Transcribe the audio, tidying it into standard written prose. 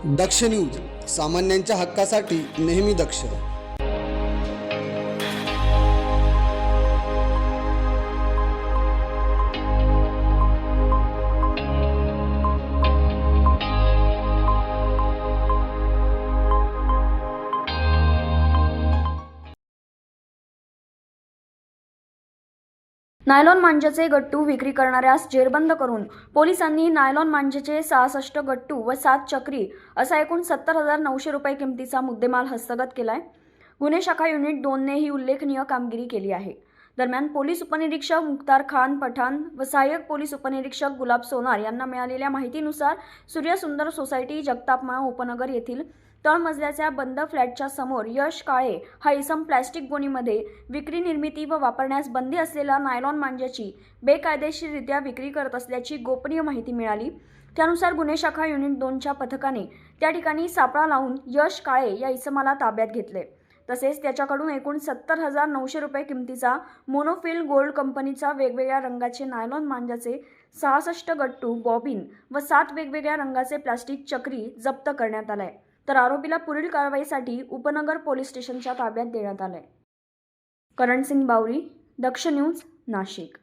दक्ष news, सामान्यांच्या हक्कासाठी नेहमी दक्ष. नायलॉन मांजाचे गट्टू विक्री करणाऱ्यास जेरबंद करून पोलिसांनी नायलॉन मांजाचे 66 गट्टू व 7 चक्री असा एकूण 70,900 रुपये किमतीचा मुद्देमाल हस्तगत केलाय. गुन्हे शाखा युनिट 2 ने ही उल्लेखनीय कामगिरी केली आहे. दरम्यान पोलीस उपनिरीक्षक मुख्तार खान पठाण व सहाय्यक पोलीस उपनिरीक्षक गुलाब सोनार यांना मिळालेल्या माहितीनुसार सूर्यसुंदर सोसायटी जगतापमाळ उपनगर येथील तळमजल्याच्या बंद फ्लॅटच्या समोर यश काळे हा इसम प्लॅस्टिक गोणीमध्ये विक्री, निर्मिती व वापरण्यास बंदी असलेल्या नायलॉन मांजाची बेकायदेशीररित्या विक्री करत असल्याची गोपनीय माहिती मिळाली. त्यानुसार गुन्हे शाखा युनिट 2च्या पथकाने त्या ठिकाणी सापळा लावून यश काळे या इसमाला ताब्यात घेतले. तसेच त्याच्याकडून एकूण 70,900 रुपये किमतीचा मोनोफिल गोल्ड कंपनीचा वेगवेगळ्या रंगाचे नायलॉन मांजाचे 66 गट्टू, बॉबिन व 7 वेगवेगळ्या रंगाचे प्लास्टिक चक्री जप्त करण्यात आलाय. तर आरोपीला पुढील कारवाईसाठी उपनगर पोलीस स्टेशनच्या ताब्यात देण्यात आलंय. करणसिंग बावरी, दक्ष न्यूज, नाशिक.